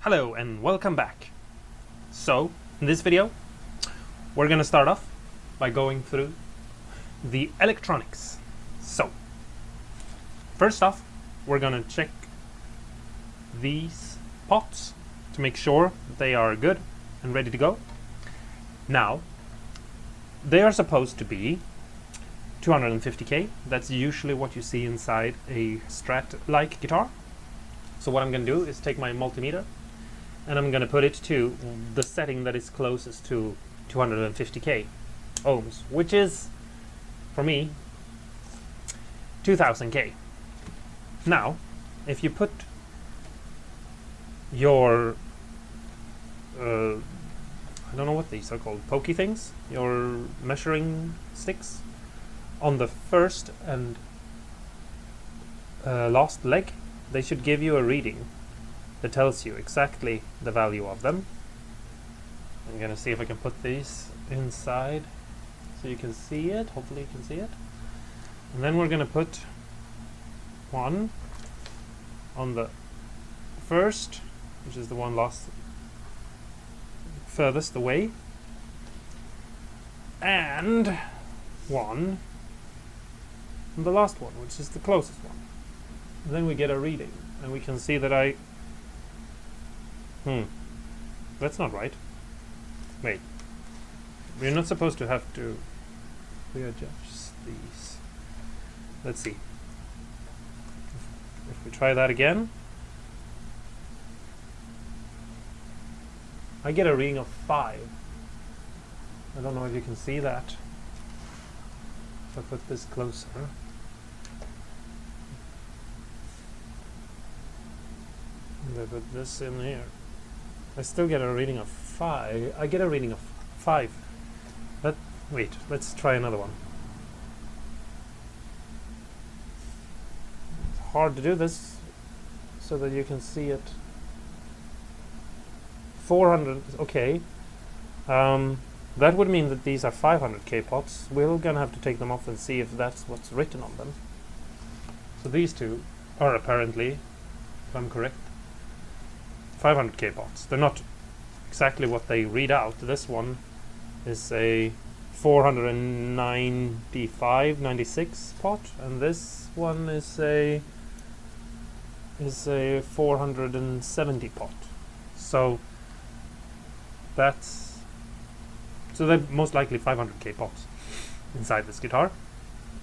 Hello and welcome back. So, in this video, we're gonna start off by going through the electronics. So, first off, we're gonna check these pots to make sure that they are good and ready to go. Now, they are supposed to be 250k. That's usually what you see inside a Strat-like guitar. So what I'm gonna do is take my multimeter and I'm gonna put it to the setting that is closest to 250k ohms, which is, for me, 2000k. Now, if you put your, I don't know what these are called, pokey things, your measuring sticks, on the first and last leg, they should give you a reading that tells you exactly the value of them. I'm gonna see if I can put these inside so you can see it. Hopefully you can see it. And then we're gonna put one on the first, which is the one furthest away, and one on the last one, which is the closest one. And then we get a reading, and we can see that that's not right. Wait. We're not supposed to have to readjust these. Let's see. If we try that again, I get a reading of 5. I don't know if you can see that. If I put this closer. If I put this in here, I still get a reading of 5. I get a reading of 5. But wait, let's try another one. It's hard to do this so that you can see it. 400, okay. That would mean that these are 500k pots. We're gonna have to take them off and see if that's what's written on them. So these two are apparently, if I'm correct, 500k pots. They're not exactly what they read out. This one is a 495-96 pot, and this one is a 470 pot. So they're most likely 500k pots inside this guitar,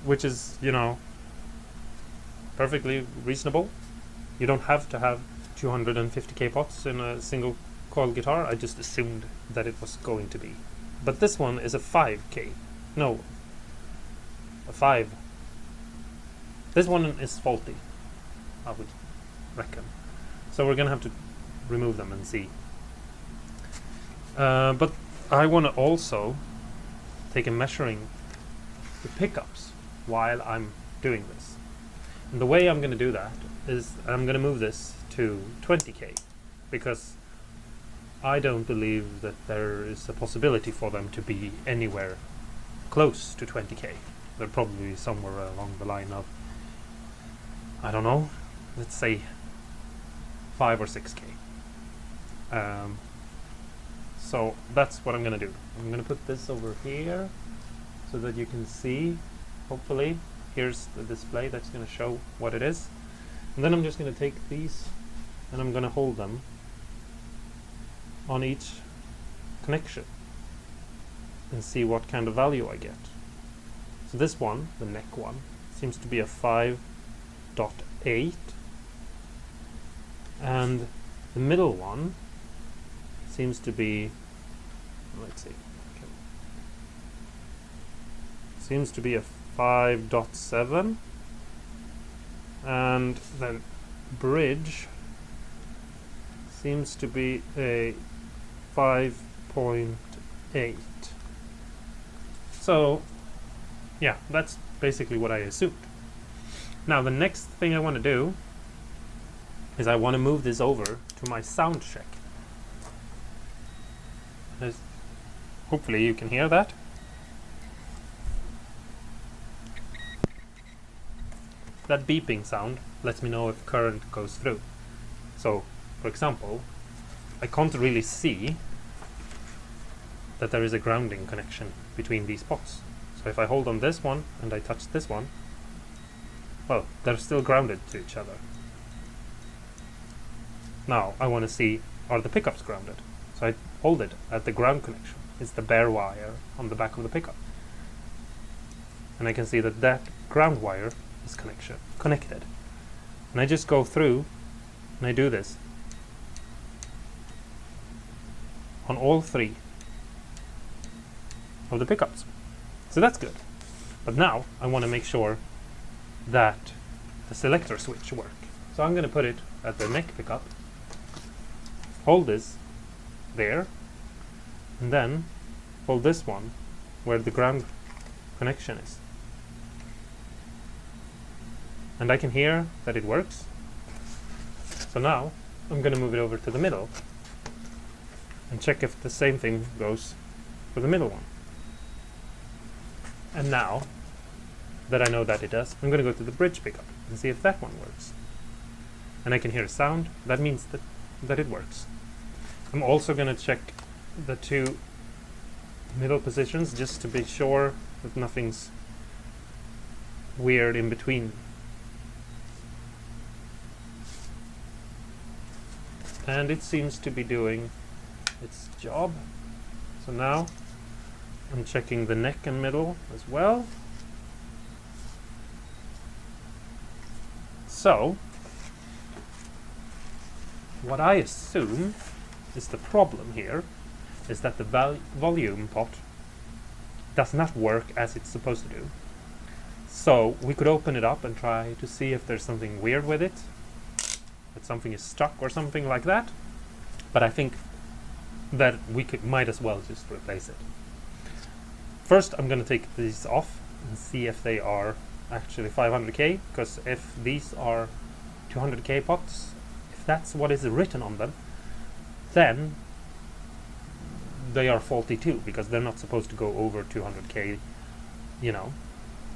which is, you know, perfectly reasonable. You don't have to have 250k pots in a single coil guitar. I just assumed that it was going to be. But this one is a 5k. No, a 5. This one is faulty, I would reckon. So we're gonna have to remove them and see. But I want to also take a measuring the pickups while I'm doing this. And the way I'm going to do that is I'm going to move this to 20k, because I don't believe that there is a possibility for them to be anywhere close to 20k. They're probably somewhere along the line of, I don't know, let's say 5 or 6k. So that's what I'm going to do. I'm going to put this over here so that you can see, hopefully. Here's the display that's going to show what it is. And then I'm just going to take these and I'm going to hold them on each connection and see what kind of value I get. So this one, the neck one, seems to be a 5.8, and the middle one seems to be, let's see, okay, seems to be a 5.7, and then bridge seems to be a 5.8. So yeah, that's basically what I assumed. Now the next thing I want to do is I want to move this over to my sound check. Hopefully you can hear that. That beeping sound lets me know if current goes through. So, for example, I can't really see that there is a grounding connection between these pots. So if I hold on this one and I touch this one, well, they're still grounded to each other. Now I want to see, are the pickups grounded? So I hold it at the ground connection. It's the bare wire on the back of the pickup. And I can see that that ground wire is connected. And I just go through and I do this on all three of the pickups. So that's good. But now I want to make sure that the selector switch works. So I'm going to put it at the neck pickup, hold this there, and then hold this one where the ground connection is. And I can hear that it works. So now I'm going to move it over to the middle and check if the same thing goes for the middle one. And now that I know that it does, I'm going to go to the bridge pickup and see if that one works. And I can hear a sound. That means that it works. I'm also going to check the two middle positions just to be sure that nothing's weird in between. And it seems to be doing its job. So now I'm checking the neck and middle as well. So what I assume is the problem here is that the volume pot does not work as it's supposed to do. So we could open it up and try to see if there's something weird with it, that something is stuck or something like that. But I think that we might as well just replace it. First, I'm going to take these off and see if they are actually 500k, because if these are 200k pots, if that's what is written on them, then they are faulty too, because they're not supposed to go over 200k, you know.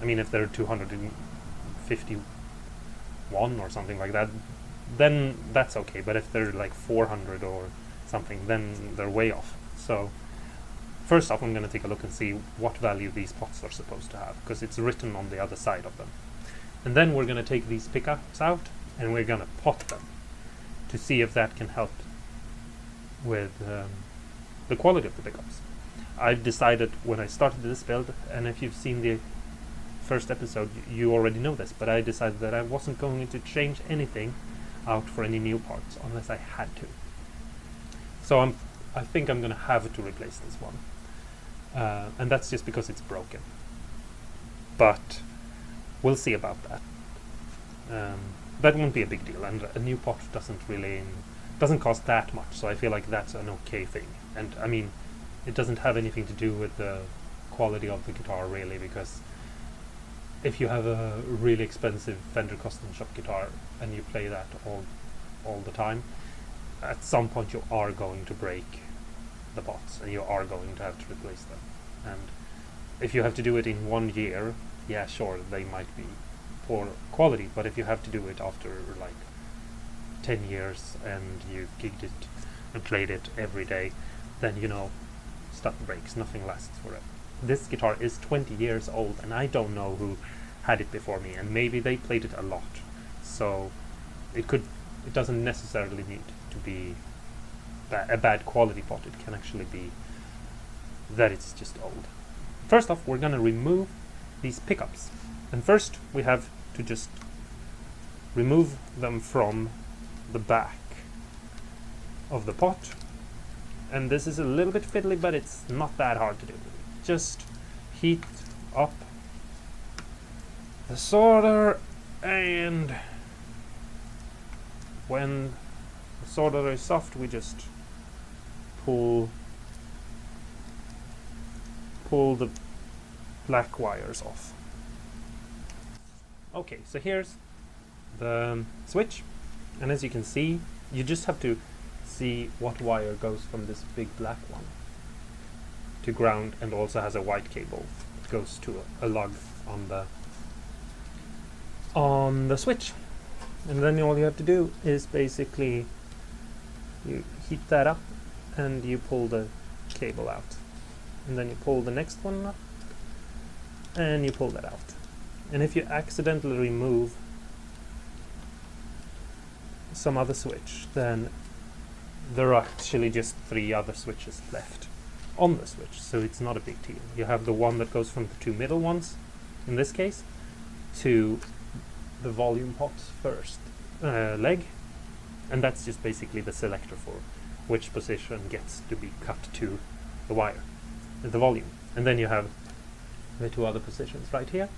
I mean, if they're 251 or something like that, then that's okay, but if they're like 400 or something, then they're way off. So first off, I'm going to take a look and see what value these pots are supposed to have, because it's written on the other side of them. And then we're going to take these pickups out and we're going to pot them to see if that can help with the quality of the pickups. I've decided when I started this build, and if you've seen the first episode, you already know this, but I decided that I wasn't going to change anything out for any new parts unless I had to. So I think I'm going to have to replace this one. And that's just because it's broken. But we'll see about that. That won't be a big deal, and a new pot doesn't cost that much, so I feel like that's an okay thing. And I mean, it doesn't have anything to do with the quality of the guitar really, because if you have a really expensive Fender custom shop guitar and you play that all the time, at some point you are going to break the pots and you are going to have to replace them. And if you have to do it in 1 year, yeah, sure, they might be poor quality, but if you have to do it after like 10 years and you gigged it and played it every day, then you know, stuff breaks, nothing lasts forever. This guitar is 20 years old and I don't know who had it before me, and maybe they played it a lot, so it doesn't necessarily need to be a bad quality pot. It can actually be that it's just old. First off, we're gonna remove these pickups, and first we have to just remove them from the back of the pot, and this is a little bit fiddly, but it's not that hard to do. Just heat up the solder, and when the solder is soft, we just pull the black wires off. Okay, so here's the switch, and as you can see, you just have to see what wire goes from this big black one to ground, and also has a white cable that goes to a lug on the switch. And then all you have to do is basically You heat that up and you pull the cable out. And then you pull the next one up and you pull that out. And if you accidentally remove some other switch, then there are actually just 3 other switches left on the switch, so it's not a big deal. You have the one that goes from the 2 middle ones, in this case, to the volume pot first leg, and that's just basically the selector for which position gets to be cut to the wire, the volume. And then you have the 2 other positions right here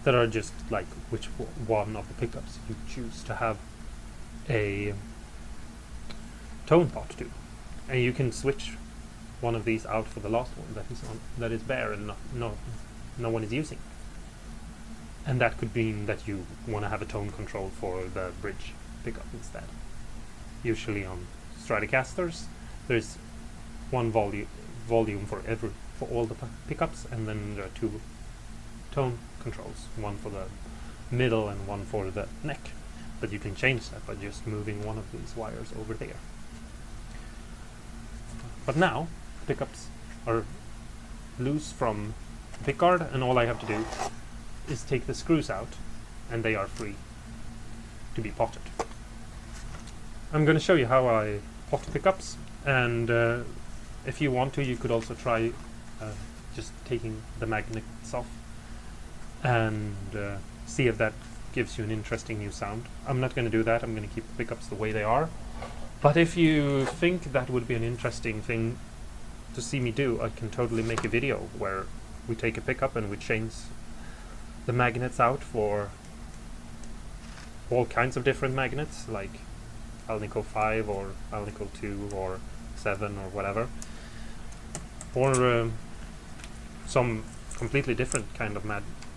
that are just like which one of the pickups you choose to have a tone pot to, and you can switch one of these out for the last one that is bare and no one is using, and that could mean that you want to have a tone control for the bridge pickup instead. Usually on Stratocasters there's one volume for all the pickups, and then there are 2 tone controls, one for the middle and one for the neck. But you can change that by just moving one of these wires over there. But now pickups are loose from the pickguard, and all I have to do is take the screws out and they are free to be potted. I'm going to show you how I pot pickups, and if you want to, you could also try just taking the magnets off and see if that gives you an interesting new sound. I'm not going to do that. I'm going to keep the pickups the way they are. But if you think that would be an interesting thing to see me do, I can totally make a video where we take a pickup and we change the magnets out for all kinds of different magnets, like Alnico 5 or Alnico 2 or 7 or whatever, or some completely different kind of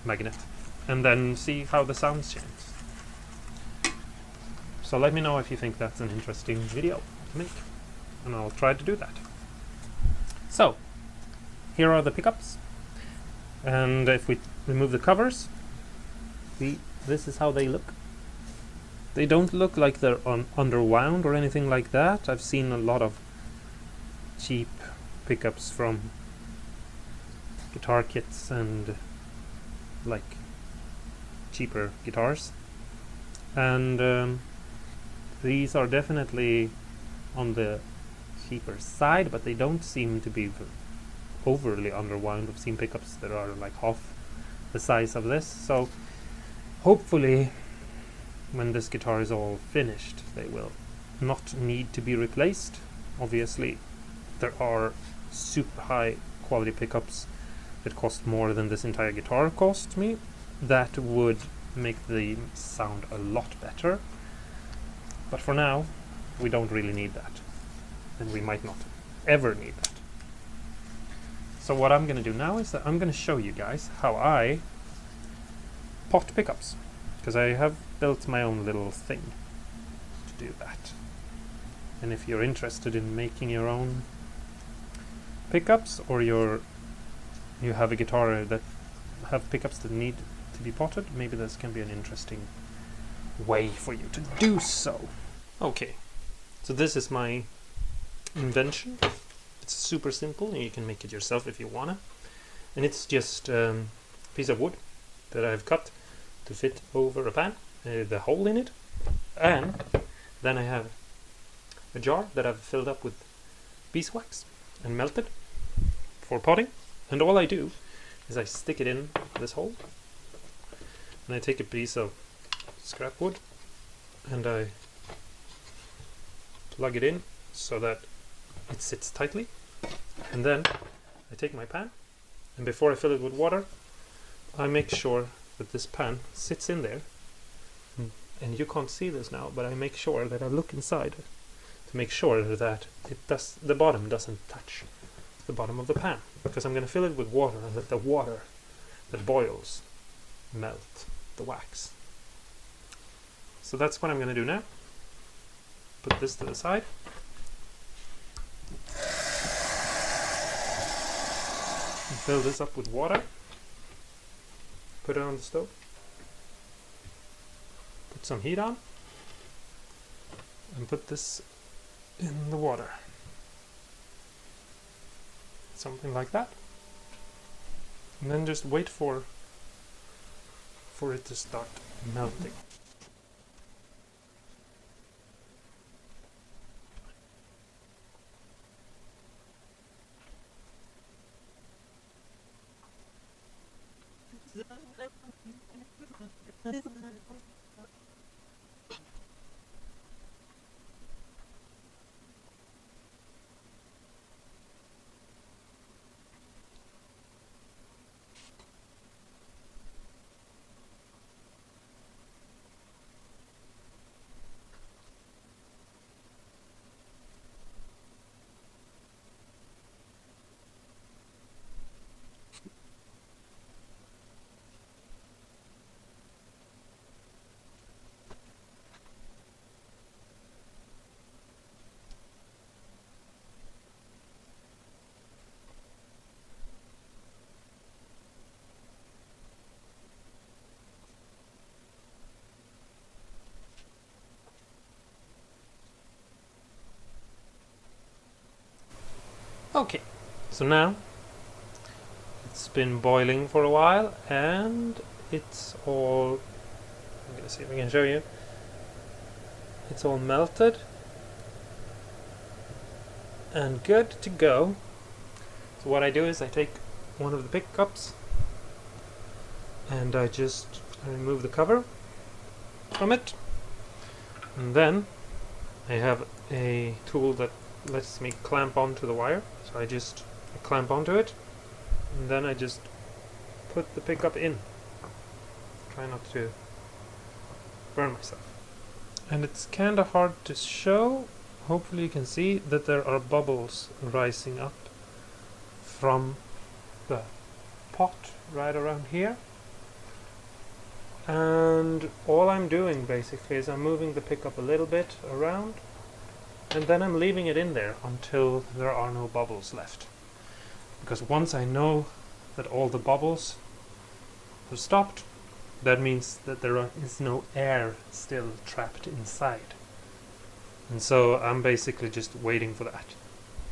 magnet, and then see how the sounds change. So let me know if you think that's an interesting video to make, and I'll try to do that. So here are the pickups, and if we remove the covers, this is how they look. They don't look like they're underwound or anything like that. I've seen a lot of cheap pickups from guitar kits and like cheaper guitars, and these are definitely on the cheaper side, but they don't seem to be overly underwound. I've seen pickups that are like half the size of this, so hopefully when this guitar is all finished they will not need to be replaced. Obviously there are super high quality pickups that cost more than this entire guitar cost me that would make the sound a lot better, but for now we don't really need that, and we might not ever need that. So what I'm going to do now is that I'm going to show you guys how I pot pickups, because I have built my own little thing to do that. And if you're interested in making your own pickups, or you have a guitar that have pickups that need to be potted, maybe this can be an interesting way for you to do so. Okay, so this is my invention. It's super simple, and you can make it yourself if you wanna. And it's just a piece of wood that I've cut to fit over a pan, the hole in it, and then I have a jar that I've filled up with beeswax and melted for potting. And all I do is I stick it in this hole, and I take a piece of scrap wood and I plug it in so that it sits tightly, and then I take my pan, and before I fill it with water I make sure that this pan sits in there, and you can't see this now, but I make sure that I look inside to make sure that the bottom doesn't touch the bottom of the pan, because I'm going to fill it with water and let the water that boils melt the wax. So that's what I'm going to do now. Put this to the side. And fill this up with water. Put it on the stove. Put some heat on. And put this in the water. Something like that. And then just wait for it to start melting. Okay, so now it's been boiling for a while and it's all, I'm gonna see if I can show you, it's all melted and good to go. So what I do is I take one of the pickups and I remove the cover from it, and then I have a tool that lets me clamp onto the wire. So I clamp onto it, and then I just put the pickup in. Try not to burn myself. And it's kinda hard to show. Hopefully you can see that there are bubbles rising up from the pot right around here. And all I'm doing basically is I'm moving the pickup a little bit around, and then I'm leaving it in there until there are no bubbles left. Because once I know that all the bubbles have stopped, that means that there is no air still trapped inside. And so I'm basically just waiting for that,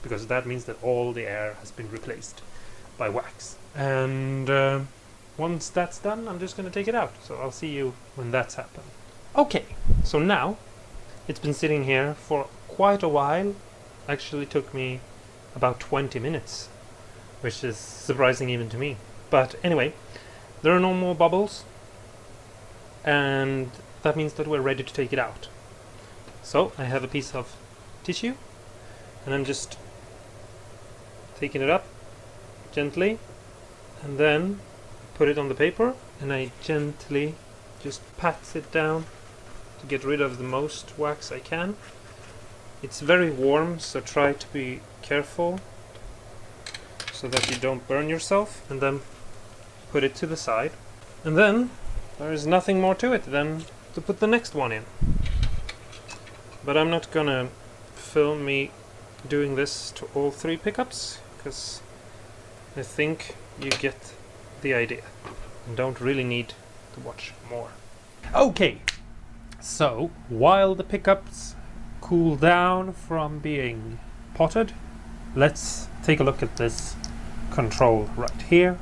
because that means that all the air has been replaced by wax. And once that's done, I'm just going to take it out. So I'll see you when that's happened. Okay, so now it's been sitting here for quite a while. Actually took me about 20 minutes, which is surprising even to me. But anyway, there are no more bubbles, and that means that we're ready to take it out. So I have a piece of tissue, and I'm just taking it up gently, and then put it on the paper, and I gently just pat it down to get rid of the most wax I can. It's very warm, so try to be careful so that you don't burn yourself, and then put it to the side. And then there is nothing more to it than to put the next one in. But I'm not gonna film me doing this to all 3 pickups, because I think you get the idea and don't really need to watch more. Okay, so while the pickups cool down from being potted, let's take a look at this control right here.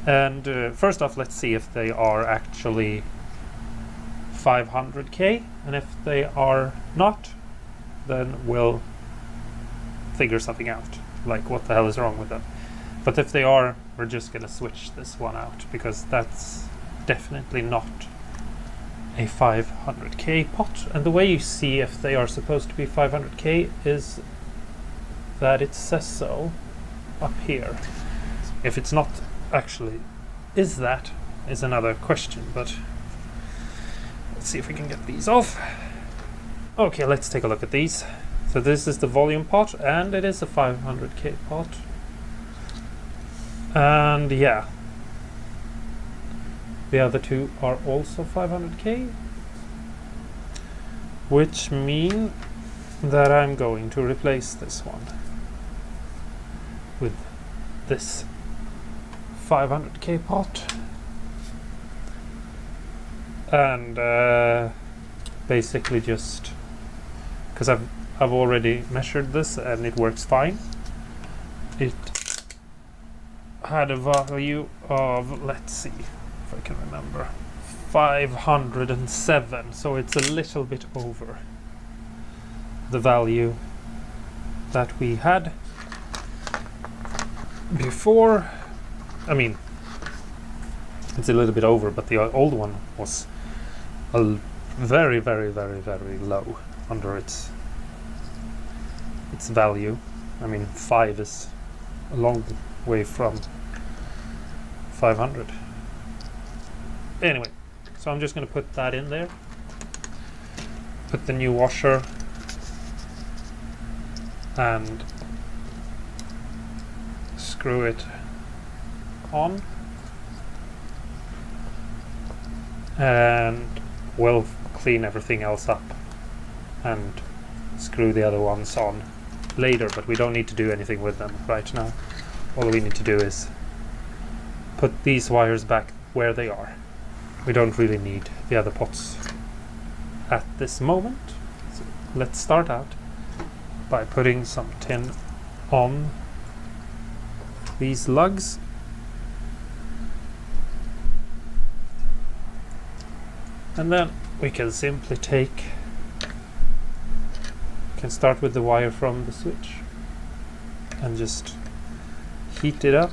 And first off, let's see if they are actually 500k, and if they are not, then we'll figure something out, like what the hell is wrong with them. But if they are, we're just gonna switch this one out, because that's definitely not a 500k pot. And the way you see if they are supposed to be 500k is that it says so up here. If it's not actually is another question, but let's see if we can get these off. Okay, let's take a look at these. So this is the volume pot, and it is a 500k pot. And yeah, the other two are also 500k, which mean that I'm going to replace this one with this 500k pot, and basically just because I've I've already measured this and it works fine. It had a value of, let's see if I can remember, 507, so it's a little bit over the value that we had before. I mean, it's a little bit over, but the old one was very, very, very, very low under its value. I mean, 5 is a long way from 500. Anyway, so I'm just going to put that in there. Put the new washer and screw it on, and we'll clean everything else up and screw the other ones on later, but we don't need to do anything with them right now. All we need to do is put these wires back where they are. We don't really need the other pots at this moment. So let's start out by putting some tin on these lugs. And then we can simply start with the wire from the switch and just heat it up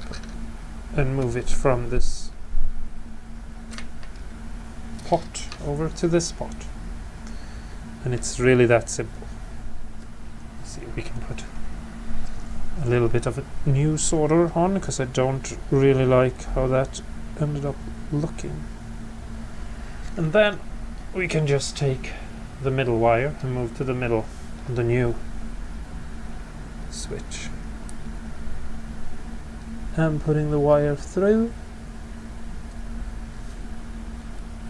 and move it from this pot over to this pot. And it's really that simple. Let's see if we can put a little bit of a new solder on, because I don't really like how that ended up looking. And then we can just take the middle wire and move to the middle on the new switch. And putting the wire through.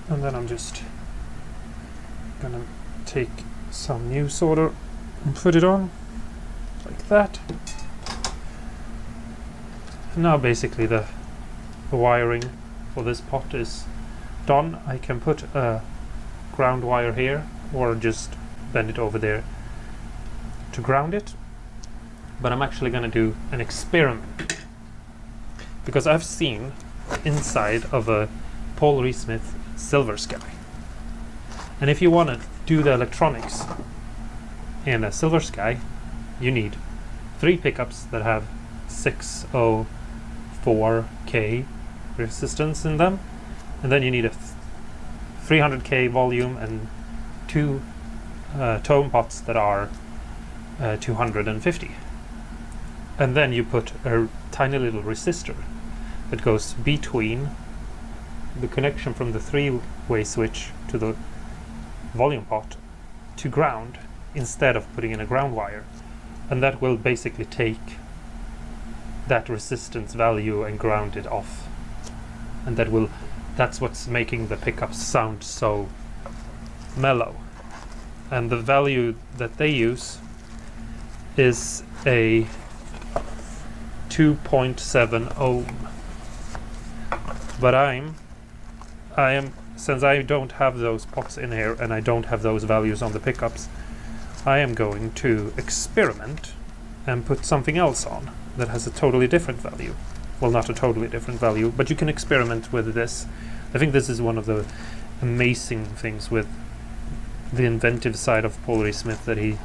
And then I'm just gonna take some new solder and put it on like that. And now basically the wiring for this pot is done. I can put a ground wire here or just bend it over there to ground it, but I'm actually going to do an experiment, because I've seen inside of a Paul Reed Smith Silver Sky, and if you want to do the electronics in a Silver Sky, you need 3 pickups that have 604K resistance in them, and then you need a 300K volume and 2 tone pots that are 250. And then you put a tiny little resistor that goes between the connection from the 3-way switch to the volume pot to ground, instead of putting in a ground wire. And that will basically take that resistance value and ground it off. And that's what's making the pickups sound so mellow. And the value that they use is a 2.7 ohm. But I am, since I don't have those pots in here and I don't have those values on the pickups, I am going to experiment and put something else on that has a totally different value. Well, not a totally different value, but you can experiment with this. I think this is one of the amazing things with the inventive side of Paul Reed Smith, that he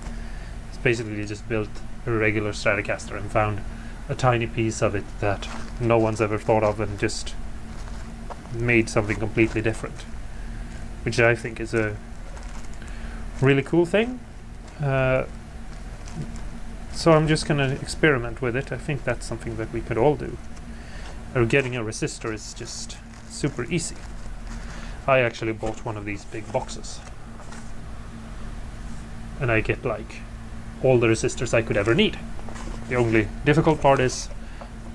basically just built a regular Stratocaster and found a tiny piece of it that no one's ever thought of and just made something completely different, which I think is a really cool thing. So I'm just going to experiment with it. I think that's something that we could all do. Or getting a resistor is just super easy. I actually bought one of these big boxes, and I get like all the resistors I could ever need. The only difficult part is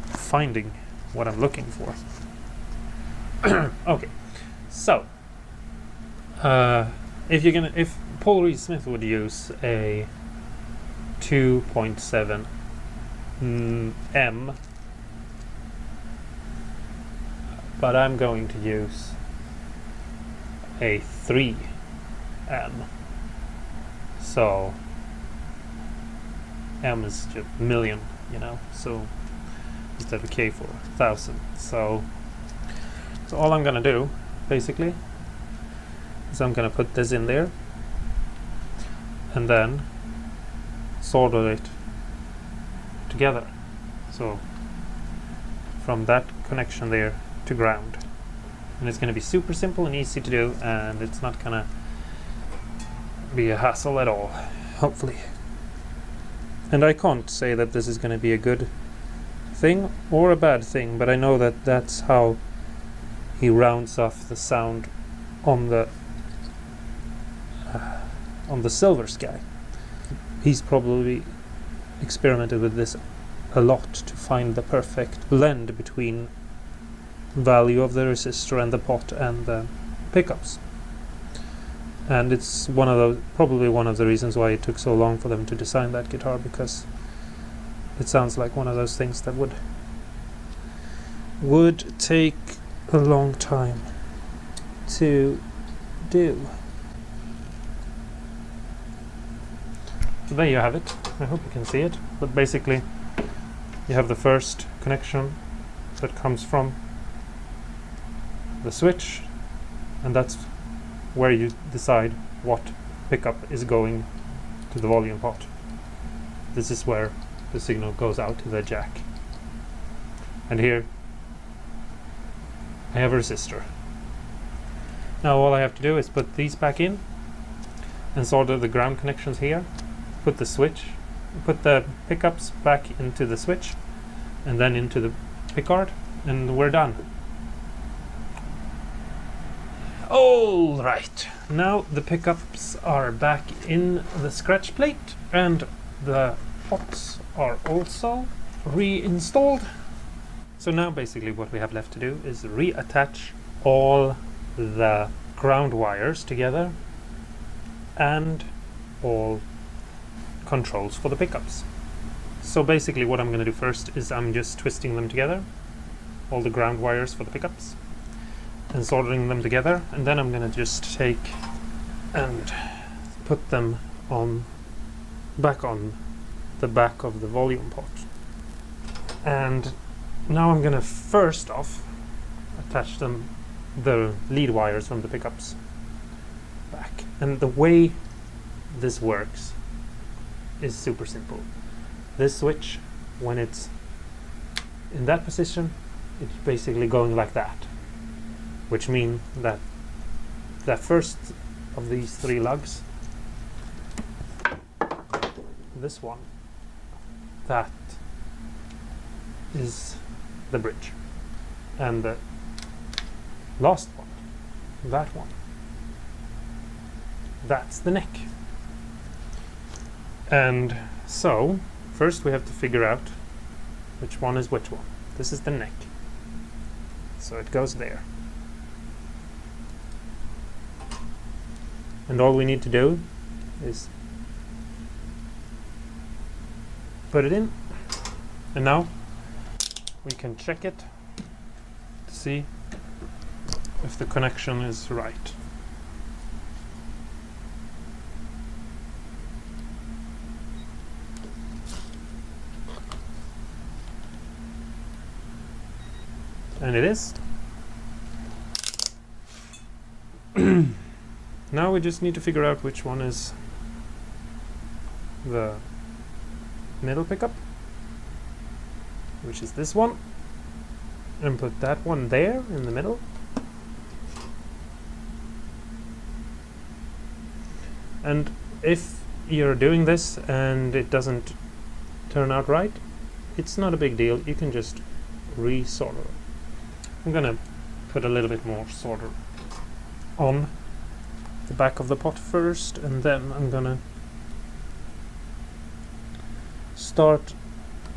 finding what I'm looking for. Okay, so if Paul Reed Smith would use a 2.7 M, but I'm going to use a 3 M. So M is just million, you know, so instead of K for 1,000. So all I'm gonna do basically is I'm gonna put this in there and then solder it together. So from that connection there to ground. And it's gonna be super simple and easy to do, and it's not gonna be a hassle at all, hopefully. And I can't say that this is gonna be a good thing or a bad thing, but I know that that's how he rounds off the sound on the Silver Sky. He's probably experimented with this a lot to find the perfect blend between value of the resistor and the pot and the pickups. And it's probably one of the reasons why it took so long for them to design that guitar, because it sounds like one of those things that would take a long time to do. So there you have it. I hope you can see it. But basically, you have the first connection that comes from the switch, and that's where you decide what pickup is going to the volume pot. This is where the signal goes out to the jack. And here I have a resistor. Now all I have to do is put these back in and solder the ground connections here, put the pickups back into the switch and then into the pickguard, and we're done. All right, now the pickups are back in the scratch plate and the pots are also reinstalled. So now basically what we have left to do is reattach all the ground wires together and all controls for the pickups. So basically what I'm going to do first is I'm just twisting them together, all the ground wires for the pickups, and soldering them together, and then I'm going to just take and put them back on the back of the volume pot. And now I'm going to first off attach the lead wires from the pickups back. And the way this works is super simple. This switch, when it's in that position, it's basically going like that, which means that the first of these three lugs, this one, that is the bridge, and the last one, that one, that's the neck. And so first we have to figure out which one is which one. This is the neck, so it goes there. And all we need to do is put it in, and now we can check it to see if the connection is right. And it is. Now we just need to figure out which one is the middle pickup, which is this one, and put that one there in the middle. And if you're doing this and it doesn't turn out right, it's not a big deal. You can just re-solder. I'm gonna put a little bit more solder on the back of the pot first, and then I'm gonna start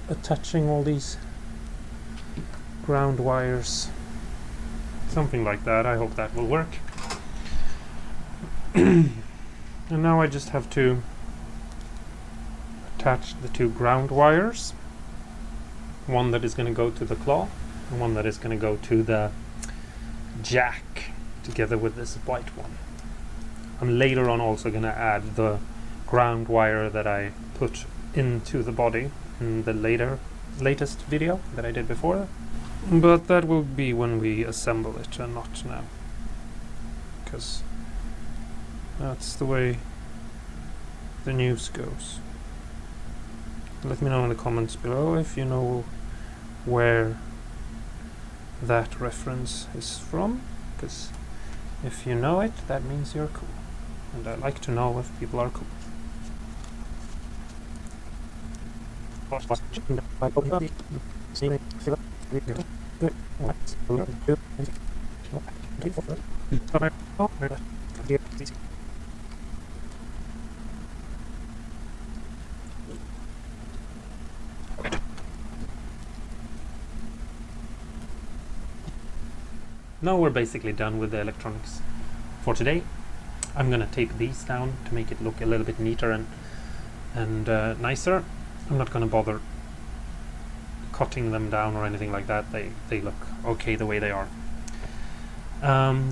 attaching all these ground wires, something like that. I hope that will work. And now I just have to attach the two ground wires, one that is going to go to the claw and one that is going to go to the jack, together with this white one. I'm later on also going to add the ground wire that I put into the body in the latest video that I did before, but that will be when we assemble it and not now, because that's the way the news goes. Let me know in the comments below if you know where that reference is from, because if you know it, that means you're cool, and I like to know if people are cool. Now we're basically done with the electronics for today. I'm gonna tape these down to make it look a little bit neater and nicer. I'm not gonna bother cutting them down or anything like that. They look okay the way they are.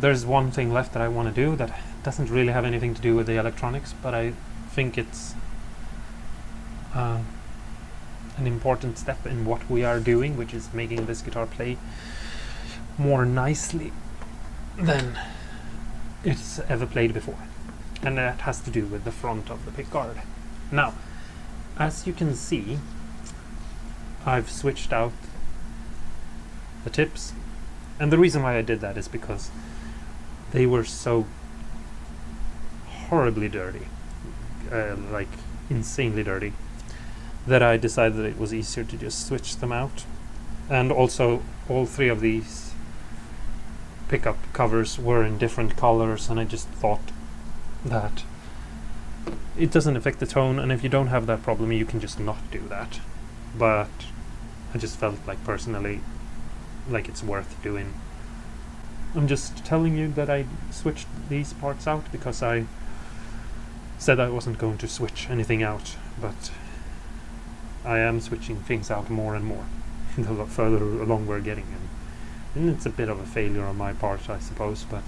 There's one thing left that I want to do that doesn't really have anything to do with the electronics, but I think it's an important step in what we are doing, which is making this guitar play more nicely than it's ever played before, and that has to do with the front of the pickguard. Now, as you can see, I've switched out the tips, and the reason why I did that is because they were so horribly dirty, like insanely dirty, that I decided that it was easier to just switch them out. And also all three of these pickup covers were in different colors, and I just thought that it doesn't affect the tone, and if you don't have that problem you can just not do that. But I just felt like personally like it's worth doing. I'm just telling you that I switched these parts out because I said I wasn't going to switch anything out, but I am switching things out more and more the further along we're getting, and it's a bit of a failure on my part, I suppose, but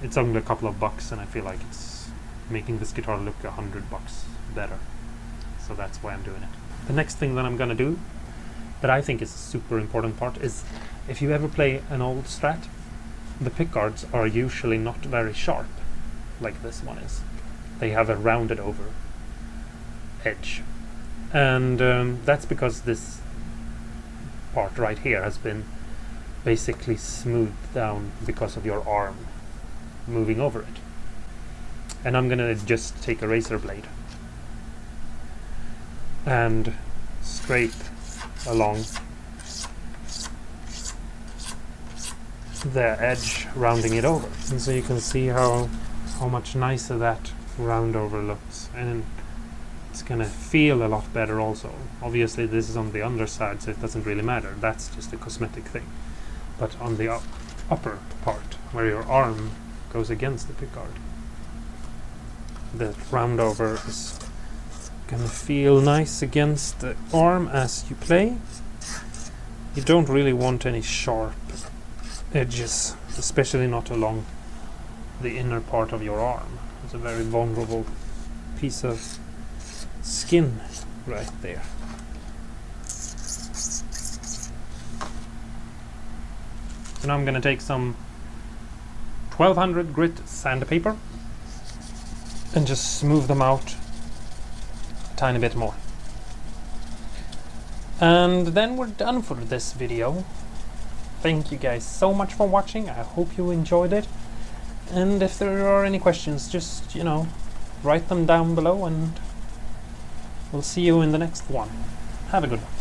it's only a couple of bucks, and I feel like it's making this guitar look $100 better, so that's why I'm doing it. The next thing that I'm gonna do, that I think is a super important part, is if you ever play an old Strat, the pickguards are usually not very sharp, like this one is. They have a rounded over edge, and that's because this part right here has been basically smoothed down because of your arm moving over it. And I'm gonna just take a razor blade and scrape along the edge, rounding it over, and so you can see how much nicer that round over looks, and it's gonna feel a lot better also. Obviously this is on the underside, so it doesn't really matter, that's just a cosmetic thing. But on the upper part, where your arm goes against the pickguard, the round over is gonna feel nice against the arm as you play. You don't really want any sharp edges, especially not along the inner part of your arm. It's a very vulnerable piece of skin right there. So now I'm gonna take some 1200 grit sandpaper and just smooth them out a tiny bit more. And then we're done for this video. Thank you guys so much for watching. I hope you enjoyed it. And if there are any questions, just, you know, write them down below, and we'll see you in the next one. Have a good one.